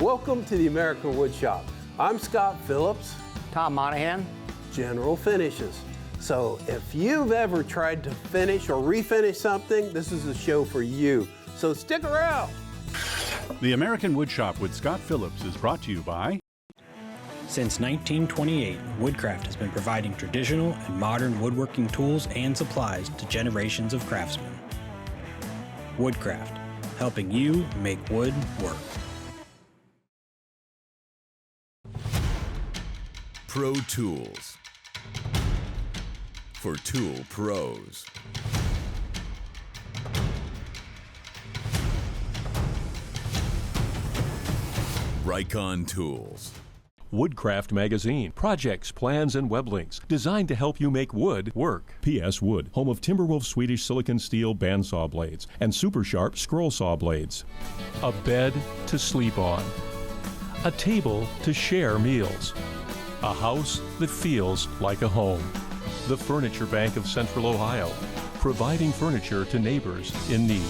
Welcome to the American Woodshop. I'm Scott Phillips. Tom Monahan. General Finishes. So if you've ever tried to finish or refinish something, this is a show for you. So stick around. The American Woodshop with Scott Phillips is brought to you by... Since 1928, Woodcraft has been providing traditional and modern woodworking tools and supplies to generations of craftsmen. Woodcraft, helping you make wood work. Pro Tools. For tool pros. Rikon Tools. Woodcraft Magazine. Projects, plans, and web links designed to help you make wood work. P.S. Wood, home of Timberwolf Swedish silicon steel bandsaw blades and super sharp scroll saw blades. A bed to sleep on. A table to share meals. A house that feels like a home. The Furniture Bank of Central Ohio, providing furniture to neighbors in need.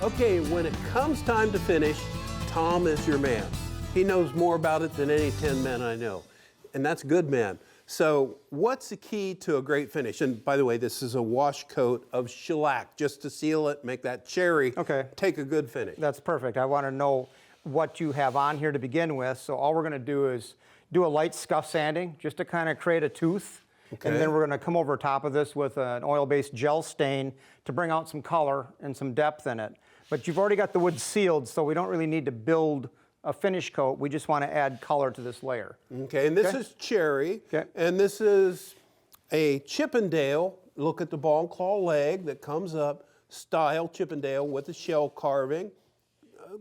Okay, when it comes time to finish, Tom is your man. He knows more about it than any 10 men I know, and that's a good man. So what's the key to a great finish? And by the way, this is a wash coat of shellac, just to seal it, make that cherry, take a good finish. That's perfect. I want to know what you have on here to begin with. So all we're going to do is do a light scuff sanding, just to kind of create a tooth. Okay. And then we're going to come over top of this with an oil-based gel stain to bring out some color and some depth in it. But you've already got the wood sealed, so we don't really need to build a finish coat. We just want to add color to this layer. Okay, and this is cherry, and this is a Chippendale. Look at the ball and claw leg that comes up, style Chippendale with the shell carving.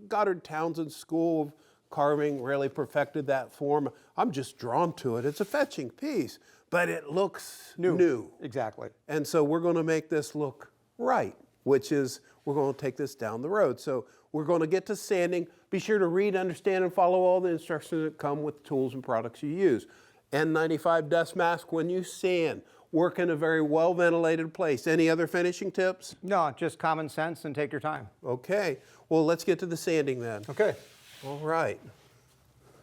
Goddard Townsend School of Carving really perfected that form. I'm just drawn to it. It's a fetching piece, but it looks new. Exactly. And so we're going to make this look right, which is we're going to take this down the road. So we're going to get to sanding. Be sure to read, understand, and follow all the instructions that come with the tools and products you use. N95 dust mask when you sand. Work in a very well-ventilated place. Any other finishing tips? No, just common sense and take your time. Okay. Well, let's get to the sanding then. Okay. All right.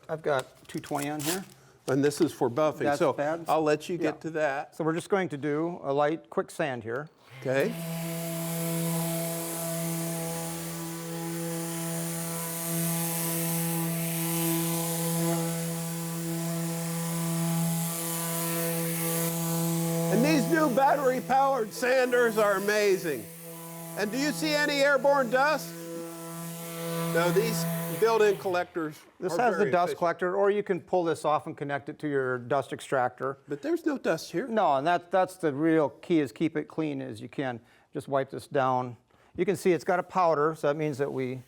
I've got 220 on here. And this is for buffing, That's so bad. I'll let you get to that. So we're just going to do a light, quick sand here. Okay. And these new battery-powered sanders are amazing. And do you see any airborne dust? No, these built-in collectors. This has the dust collector, or you can pull this off and connect it to your dust extractor. But there's no dust here. No, and that's the real key, is keep it clean as you can. Just wipe this down. You can see it's got a powder, so that means that we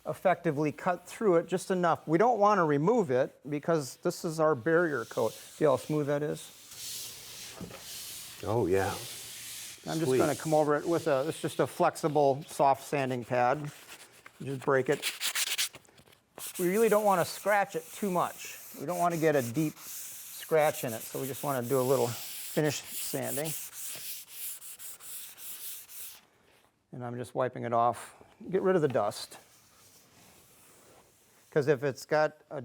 effectively cut through it just enough. We don't want to remove it because this is our barrier coat. See how smooth that is? Oh, yeah. I'm just going to come over it with it's just a flexible, soft sanding pad. Just break it. We really don't want to scratch it too much. We don't want to get a deep scratch in it, so we just want to do a little finish sanding. And I'm just wiping it off. Get rid of the dust. Because if it's got a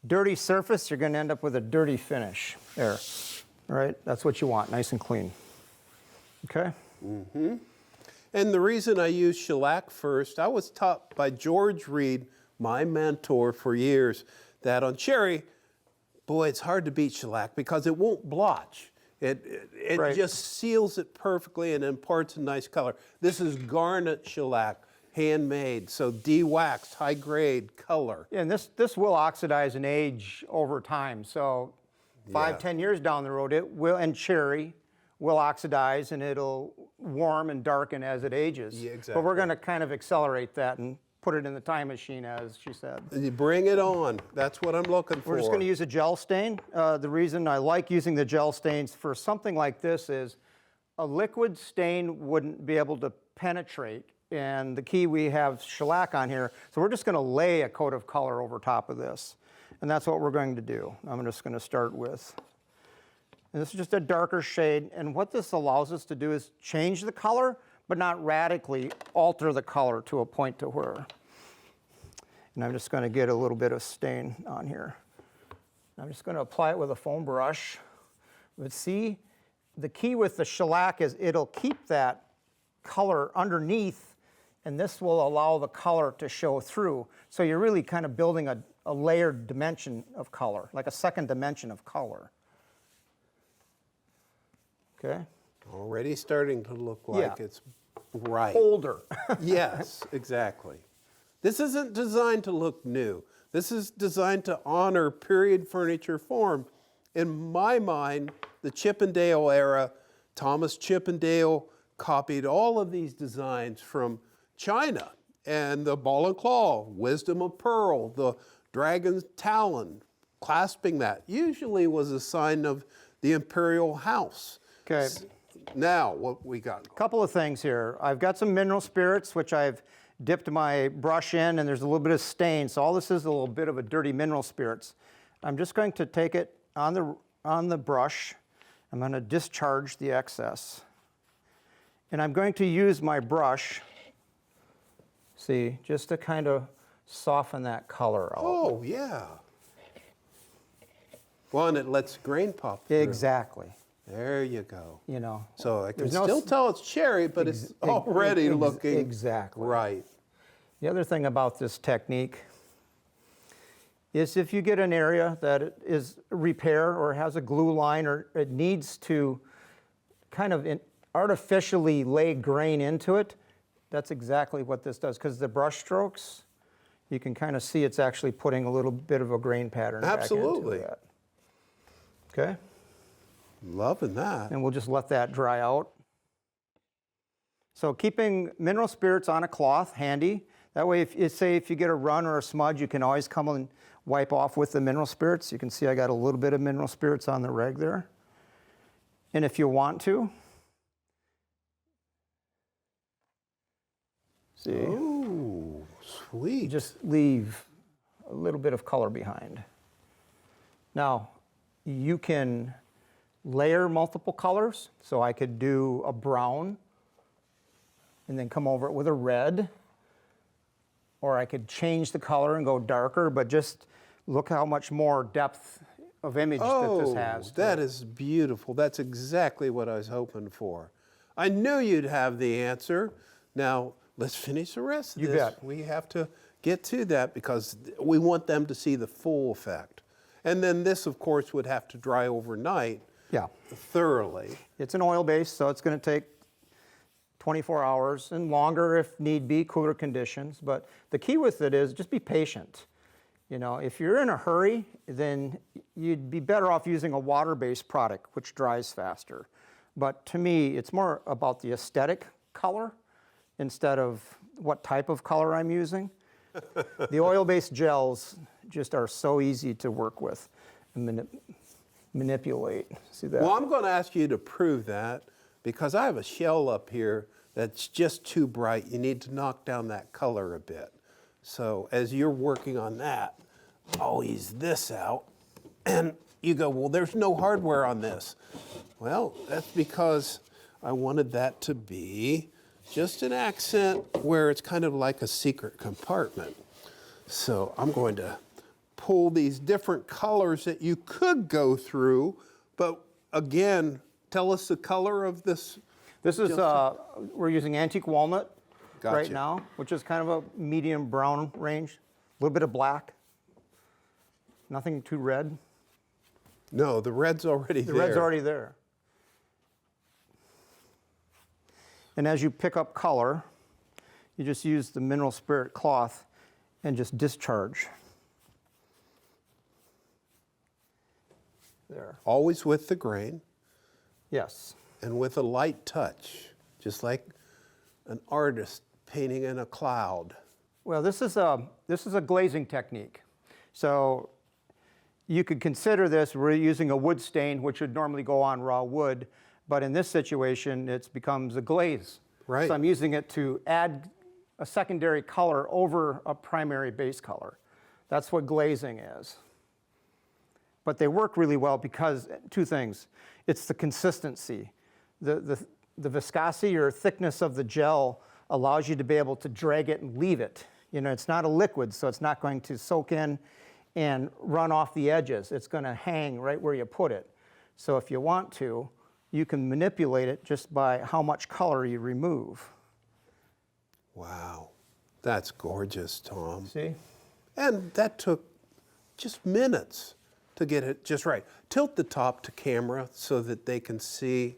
dirty surface, you're going to end up with a dirty finish. There. All right? That's what you want, nice and clean. Okay? Mm-hmm. And the reason I use shellac first, I was taught by George Reed, my mentor for years, that on cherry, boy, it's hard to beat shellac because it won't blotch. It just seals it perfectly and imparts a nice color. This is garnet shellac, handmade, so de-waxed, high-grade color. Yeah, and this will oxidize and age over time. So 5–10 years down the road, it will, and cherry will oxidize and it'll warm and darken as it ages. Yeah, exactly. But we're going to kind of accelerate that and put it in the time machine, as she said. You bring it on. That's what I'm looking for. We're just going to use a gel stain. The reason I like using the gel stains for something like this is a liquid stain wouldn't be able to penetrate. And the key, we have shellac on here, so we're just going to lay a coat of color over top of this. And that's what we're going to do. I'm just going to start with, and this is just a darker shade. And what this allows us to do is change the color, but not radically alter the color to a point to where. And I'm just going to get a little bit of stain on here. I'm just going to apply it with a foam brush. But see, the key with the shellac is it'll keep that color underneath, and this will allow the color to show through. So you're really kind of building a layered dimension of color, like a second dimension of color. Okay? Already starting to look like Yeah. it's right. Older. Yes, exactly. This isn't designed to look new. This is designed to honor period furniture form. In my mind, the Chippendale era, Thomas Chippendale copied all of these designs from China, and the ball and claw, wisdom of pearl, the dragon's talon, clasping that usually was a sign of the imperial house. Okay. Now, what we got? Couple of things here. I've got some mineral spirits, which I've dipped my brush in, and there's a little bit of stain. So all this is a little bit of a dirty mineral spirits. I'm just going to take it on the brush. I'm going to discharge the excess. And I'm going to use my brush, see, just to kind of soften that color out. Oh, yeah. Well, and it lets grain pop through. Exactly. There you go. You know. So I can there's no still s- tell it's cherry, but it's already looking exactly right. The other thing about this technique is if you get an area that is repair or has a glue line or it needs to kind of artificially lay grain into it, that's exactly what this does. Because the brush strokes, you can kind of see it's actually putting a little bit of a grain pattern Absolutely. back into that. Okay? Loving that. And we'll just let that dry out. So keeping mineral spirits on a cloth handy. That way, if you get a run or a smudge, you can always come and wipe off with the mineral spirits. You can see I got a little bit of mineral spirits on the rag there. And if you want to, see, Ooh, sweet. just leave a little bit of color behind. Now, you can layer multiple colors. So I could do a brown and then come over it with a red. Or I could change the color and go darker, but just look how much more depth of image that this has. That is beautiful. That's exactly what I was hoping for. I knew you'd have the answer. Now, let's finish the rest of You this. bet. We have to get to that because we want them to see the full effect. And then this, of course, would have to dry overnight Yeah. thoroughly. It's an oil base, so it's going to take 24 hours and longer if need be, cooler conditions. But the key with it is just be patient. You know, if you're in a hurry, then you'd be better off using a water-based product, which dries faster. But to me, it's more about the aesthetic color instead of what type of color I'm using. The oil-based gels just are so easy to work with and manipulate. See that? Well, I'm going to ask you to prove that because I have a shell up here that's just too bright. You need to knock down that color a bit. So as you're working on that, I'll ease this out. And you go, well, there's no hardware on this. Well, that's because I wanted that to be just an accent where it's kind of like a secret compartment. So I'm going to pull these different colors that you could go through, but again, tell us the color of this. This is, we're using antique walnut Gotcha. right now, which is kind of a medium brown range. A little bit of black. Nothing too red. No, the red's already The there. red's already there. And as you pick up color, you just use the mineral spirit cloth and just discharge. There. Always with the grain Yes. and with a light touch, just like an artist painting in a cloud. Well, this is a glazing technique. So you could consider this, we're using a wood stain, which would normally go on raw wood, but in this situation, it becomes a glaze. Right. So I'm using it to add a secondary color over a primary base color. That's what glazing is. But they work really well because two things. It's the consistency. The the viscosity or thickness of the gel allows you to be able to drag it and leave it. You know, it's not a liquid, so it's not going to soak in and run off the edges. It's going to hang right where you put it. So if you want to, you can manipulate it just by how much color you remove. Wow, that's gorgeous, Tom. See? And that took just minutes to get it just right. Tilt the top to camera so that they can see.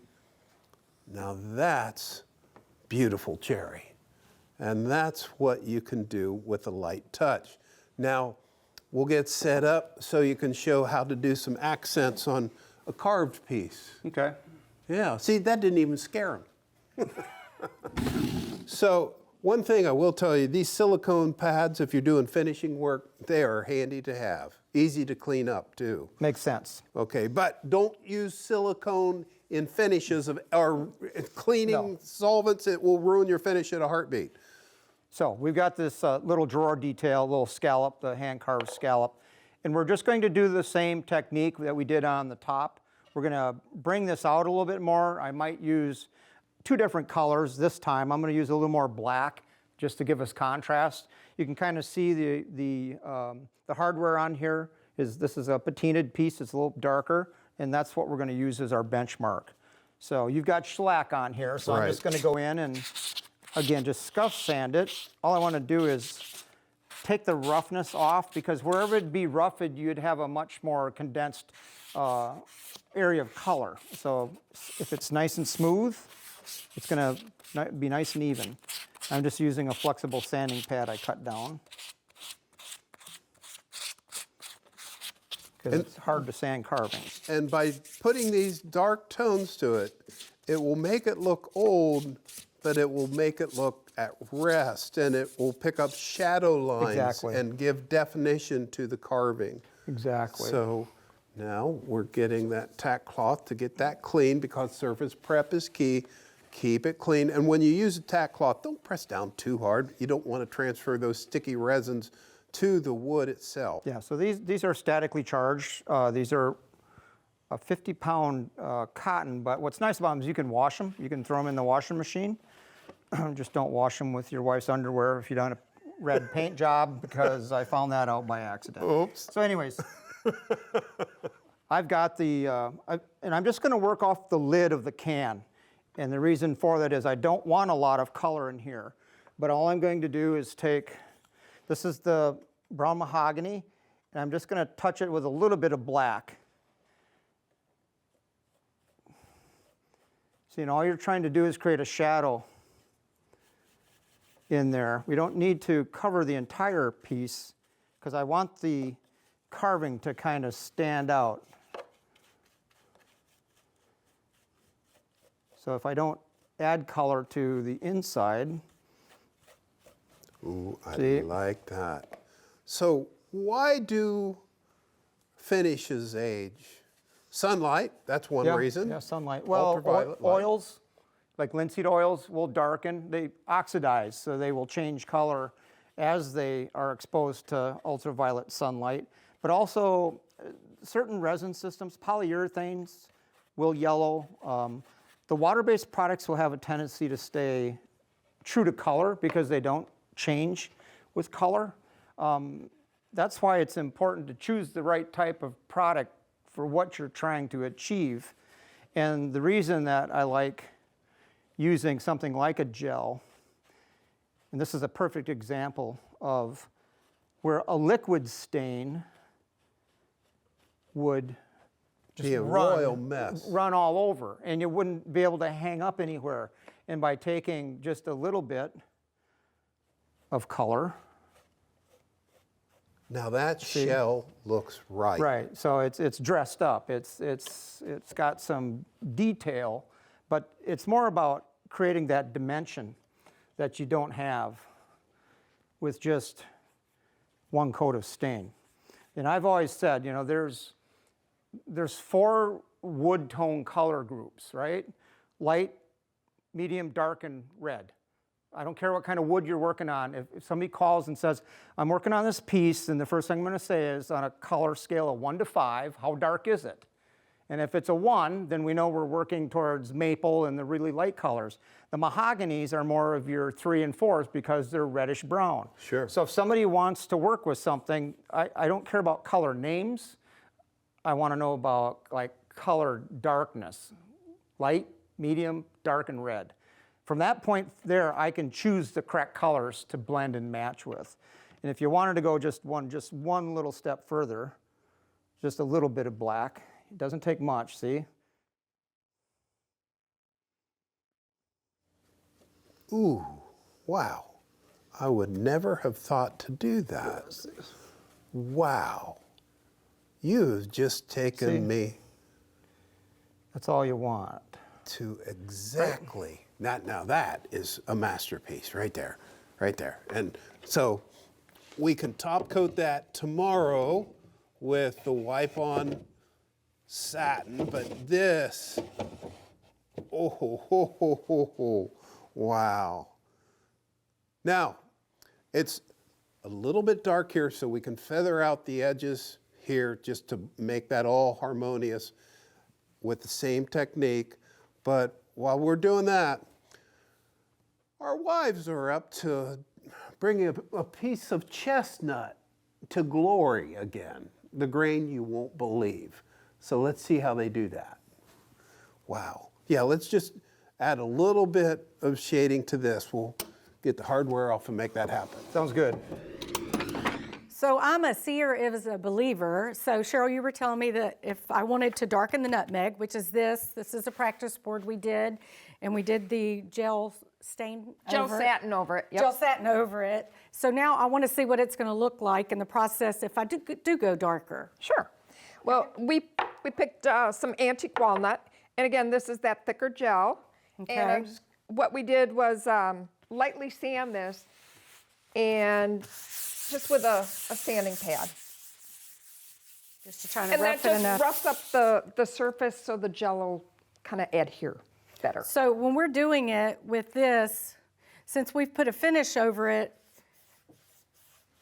Now that's beautiful cherry. And that's what you can do with a light touch. Now, we'll get set up so you can show how to do some accents on a carved piece. Okay. Yeah, see, that didn't even scare him. So, one thing I will tell you, these silicone pads, if you're doing finishing work, they are handy to have. Easy to clean up, too. Makes sense. Okay, but don't use silicone in finishes or cleaning solvents. It will ruin your finish at a heartbeat. So we've got this little drawer detail, little scallop, the hand-carved scallop. And we're just going to do the same technique that we did on the top. We're going to bring this out a little bit more. I might use 2 different colors this time. I'm going to use a little more black just to give us contrast. You can kind of see the hardware on here. This is a patinaed piece. It's a little darker, and that's what we're going to use as our benchmark. So you've got shellac on here, so I'm just going to go in and, again, just scuff sand it. All I want to do is take the roughness off, because wherever it'd be roughed, you'd have a much more condensed area of color. So if it's nice and smooth, it's going to be nice and even. I'm just using a flexible sanding pad I cut down, because it's hard to sand carvings. And by putting these dark tones to it, it will make it look old, but it will make it look at rest, and it will pick up shadow lines and give definition to the carving. Exactly. So now we're getting that tack cloth to get that clean, because surface prep is key. Keep it clean. And when you use a tack cloth, don't press down too hard. You don't want to transfer those sticky resins to the wood itself. Yeah, so these are statically charged. These are a 50-pound cotton, but what's nice about them is you can wash them. You can throw them in the washing machine. Just don't wash them with your wife's underwear if you've done a red paint job, because I found that out by accident. Oops. So anyways, I've got and I'm just going to work off the lid of the can. And the reason for that is I don't want a lot of color in here. But all I'm going to do is this is the brown mahogany, and I'm just going to touch it with a little bit of black. See, and all you're trying to do is create a shadow in there. We don't need to cover the entire piece, because I want the carving to kind of stand out. So if I don't add color to the inside. Ooh, I like that. So why do finishes age? Sunlight, that's one reason. Yeah, sunlight. Well, oils, like linseed oils, will darken. They oxidize, so they will change color as they are exposed to ultraviolet sunlight. But also, certain resin systems, polyurethanes, will yellow. The water-based products will have a tendency to stay true to color because they don't change with color. That's why it's important to choose the right type of product for what you're trying to achieve. And the reason that I like using something like a gel, and this is a perfect example of where a liquid stain would just be a royal mess. Run all over, and you wouldn't be able to hang up anywhere. And by taking just a little bit of color. Now that shell looks right. Right, so it's dressed up. It's got some detail, but it's more about creating that dimension that you don't have with just one coat of stain. And I've always said, you know, there's 4 wood tone color groups, right? Light, medium, dark, and red. I don't care what kind of wood you're working on. If somebody calls and says, I'm working on this piece, and the first thing I'm going to say is, on a color scale of 1 to 5, how dark is it? And if it's a 1, then we know we're working towards maple and the really light colors. The mahoganies are more of your 3 and 4s because they're reddish brown. Sure. So if somebody wants to work with something, I don't care about color names. I want to know about like color darkness, light, medium, dark, and red. From that point there, I can choose the correct colors to blend and match with. And if you wanted to go just one little step further, just a little bit of black. It doesn't take much, see? Ooh, wow. I would never have thought to do that. Wow. You've just taken me That's all you want. to exactly, now that is a masterpiece right there, right there. And so we can top coat that tomorrow with the wipe-on satin, but this, oh, ho, ho, ho, ho, ho. Wow. Now, it's a little bit dark here, so we can feather out the edges here just to make that all harmonious with the same technique. But while we're doing that, our wives are up to bringing a piece of chestnut to glory again, the grain you won't believe. So let's see how they do that. Wow. Yeah, let's just add a little bit of shading to this. We'll get the hardware off and make that happen. Sounds good. So I'm a seer as a believer. So Sheryl, you were telling me that if I wanted to darken the nutmeg, which is this is a practice board we did, and we did the gel stain Gel over satin over it. Yep. Gel satin over it. So now I want to see what it's going to look like in the process if I do go darker. Sure. Well, we picked some antique walnut, and again, this is that thicker gel. Okay. And what we did was lightly sand this, and just with a sanding pad. Just to try to And that rough it just enough. roughs up the surface so the gel will kind of adhere better. So when we're doing it with this, since we've put a finish over it,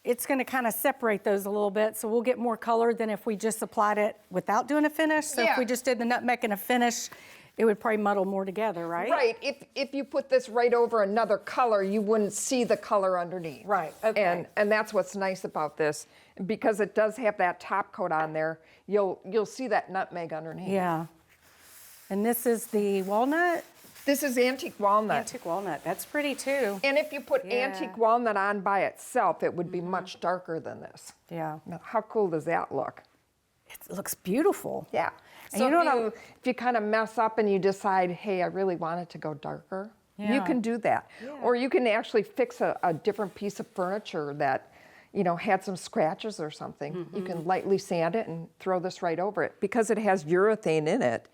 it's going to kind of separate those a little bit, so we'll get more color than if we just applied it without doing a finish. So if we Yeah. just did the nutmeg and a finish, it would probably muddle more together, right? Right. If you put this right over another color, you wouldn't see the color underneath. Right, okay. And that's what's nice about this, because it does have that top coat on there. You'll see that nutmeg underneath. Yeah. And this is the walnut? This is antique walnut. Antique walnut. That's pretty too. And if you put Yeah. antique walnut on by itself, it would be much darker than this. Yeah. Now, how cool does that look? It looks beautiful. Yeah. And So you know if you kind of mess up and you decide, hey, I really want it to go darker, you Yeah. can do that. Yeah. Or you can actually fix a different piece of furniture that, had some scratches or something. Mm-hmm. You can lightly sand it and throw this right over it. Because it has urethane in it,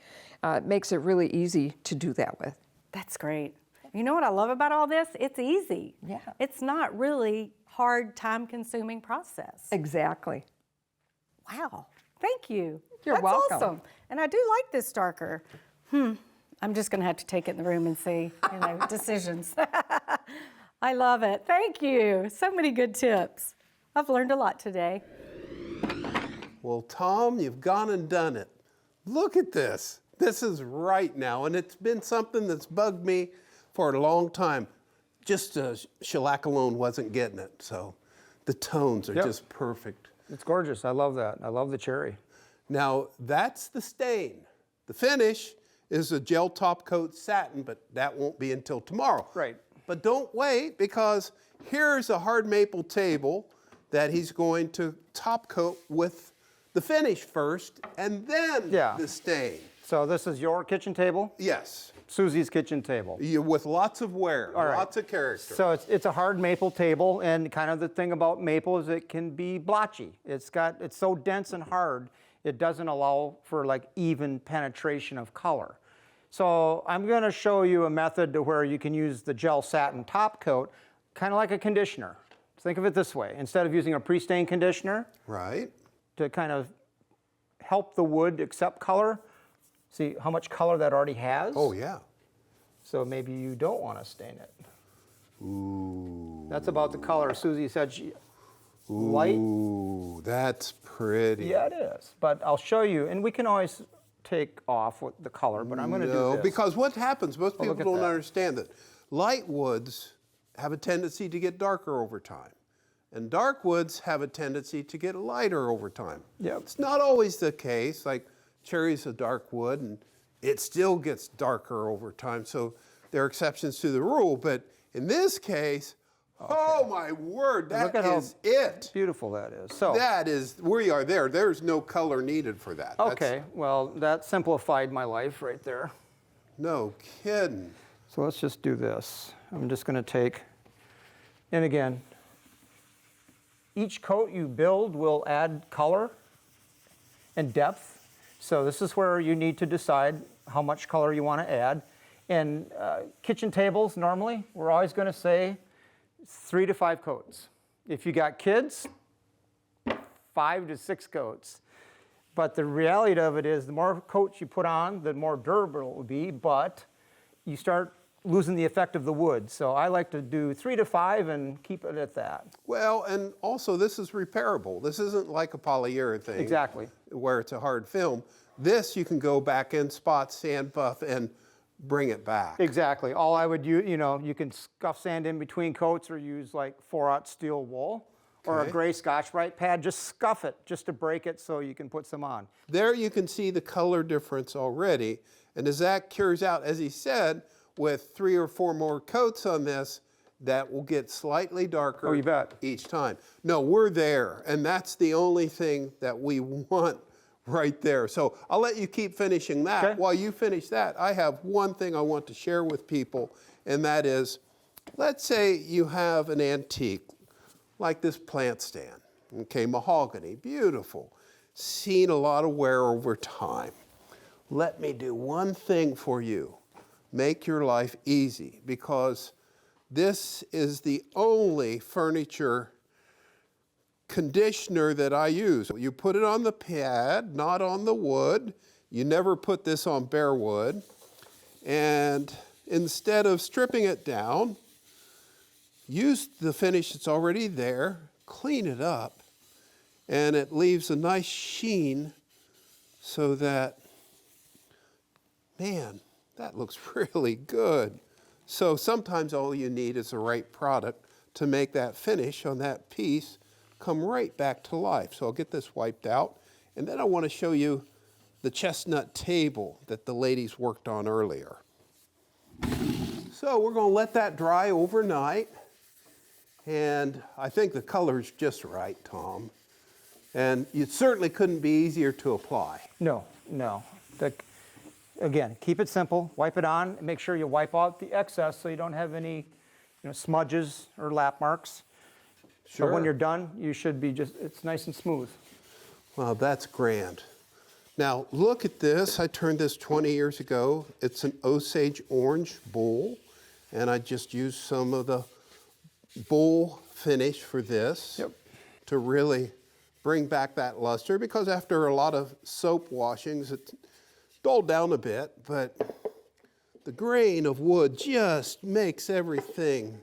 it makes it really easy to do that with. That's great. You know what I love about all this? It's easy. Yeah. It's not really hard, time-consuming process. Exactly. Wow. Thank you. You're That's welcome. awesome. And I do like this darker. I'm just going to have to take it in the room and see, decisions. I love it. Thank you. So many good tips. I've learned a lot today. Well, Tom, you've gone and done it. Look at this. This is right now, and it's been something that's bugged me for a long time. Just shellac alone wasn't getting it, so the tones are Yep. just perfect. It's gorgeous. I love that. I love the cherry. Now, that's the stain. The finish is a gel top coat satin, but that won't be until tomorrow. Right. But don't wait, because here's a hard maple table that he's going to top coat with the finish first, and then Yeah. the stain. So this is your kitchen table, Yes, Susie's kitchen table. with lots of wear, All right. lots of character. So it's a hard maple table, and kind of the thing about maple is it can be blotchy. It's so dense and hard, it doesn't allow for like even penetration of color. So I'm going to show you a method to where you can use the gel satin top coat, kind of like a conditioner. Think of it this way: instead of using a pre-stain conditioner Right? to kind of help the wood accept color, see how much color that already has. Oh, yeah. So maybe you don't want to stain it. Ooh. That's about the color Susie said she, light. Ooh, that's pretty. Yeah, it is. But I'll show you, and we can always take off with the color, but I'm going to do No, this. because what happens, most people look at don't that. understand that light woods have a tendency to get darker over time. And dark woods have a tendency to get lighter over time. Yep. It's not always the case. Like cherry's a dark wood and it still gets darker over time. So there are exceptions to the rule. But in this case, oh my word, that Look at how is it. beautiful that is. So That is, we are there. There's no color needed for that. That's- okay, well, that simplified my life right there. no kidding. So let's just do this. I'm just going to take, and again, each coat you build will add color and depth. So this is where you need to decide how much color you want to add. And kitchen tables, normally, we're always going to say 3 to 5 coats. If you got kids, 5 to 6 coats. But the reality of it is the more coats you put on, the more durable it will be, but you start losing the effect of the wood. So I like to do 3 to 5 and keep it at that. Well, and also this is repairable. This isn't like a polyurethane. Exactly. Where it's a hard film. This you can go back in, spot, sand, buff, and bring it back. Exactly. All I would use, you can scuff sand in between coats or use like 4/0 steel wool or a Okay. gray Scotch-Brite pad. Just scuff it just to break it so you can put some on. There you can see the color difference already. And as that cures out, as he said, with 3 or 4 more coats on this, that will get slightly darker Oh, you bet. each time. No, we're there, and that's the only thing that we want right there. So I'll let you keep finishing that. Okay. While you finish that, I have one thing I want to share with people, and that is, let's say you have an antique, like this plant stand, okay, mahogany, beautiful, seen a lot of wear over time. Let me do one thing for you. Make your life easy, because this is the only furniture conditioner that I use. You put it on the pad, not on the wood. You never put this on bare wood. And instead of stripping it down, use the finish that's already there, clean it up, and it leaves a nice sheen so that, man, that looks really good. So sometimes all you need is the right product to make that finish on that piece come right back to life. So I'll get this wiped out, and then I want to show you the chestnut table that the ladies worked on earlier. So we're going to let that dry overnight, and I think the color's just right, Tom. And it certainly couldn't be easier to apply. No. Again, keep it simple, wipe it on, and make sure you wipe out the excess so you don't have any smudges or lap marks. So when you're done, you should be it's nice and smooth. Wow, that's grand. Now look at this. I turned this 20 years ago. It's an Osage orange bowl, and I just used some of the bowl finish for this to really bring back that luster, because after a lot of soap washings, it dulled down a bit, but the grain of wood just makes everything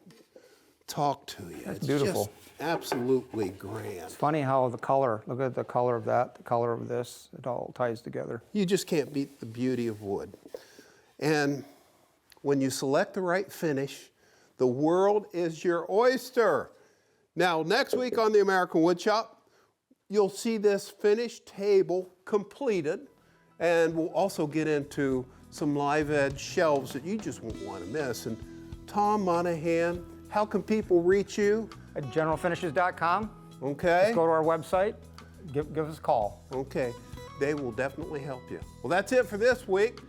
talk to you. That's beautiful. Just absolutely grand. Funny how the color, look at the color of that, the color of this, it all ties together. You just can't beat the beauty of wood. And when you select the right finish, the world is your oyster. Now, next week on the American Woodshop, you'll see this finished table completed, and we'll also get into some live edge shelves that you just won't want to miss. And Tom Monahan, how can people reach you? At generalfinishes.com. Okay. Just go to our website, give us a call. Okay, they will definitely help you. Well, that's it for this week.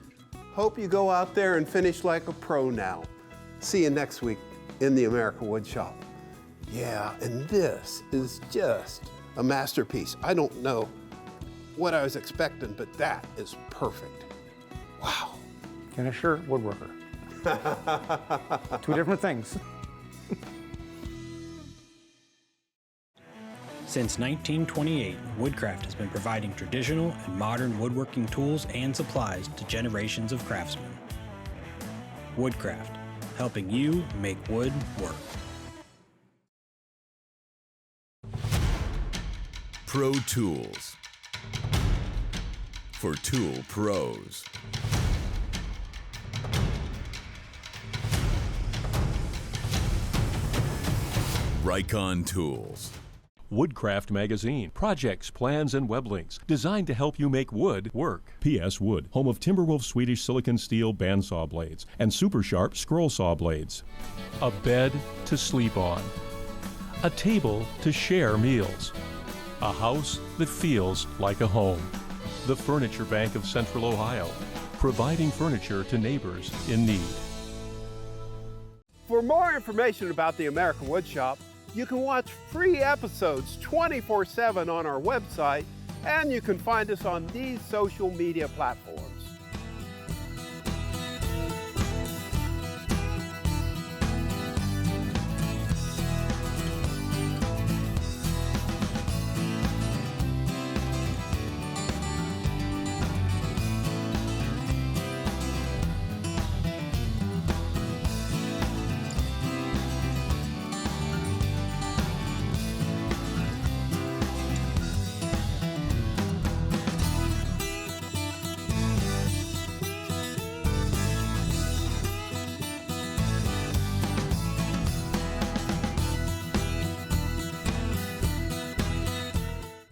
Hope you go out there and finish like a pro now. See you next week in the American Woodshop. Yeah, and this is just a masterpiece. I don't know what I was expecting, but that is perfect. Wow. Finisher, woodworker. 2 different things. Since 1928, Woodcraft has been providing traditional and modern woodworking tools and supplies to generations of craftsmen. Woodcraft, helping you make wood work. Pro Tools. for tool pros. Rikon Tools. Woodcraft Magazine. Projects, plans, and web links designed to help you make wood work. P.S. Wood, home of Timberwolf Swedish silicon steel bandsaw blades and super sharp scroll saw blades. A bed to sleep on. A table to share meals. A house that feels like a home. The Furniture Bank of Central Ohio, providing furniture to neighbors in need. For more information about the American Woodshop, you can watch free episodes 24/7 on our website, and you can find us on these social media platforms.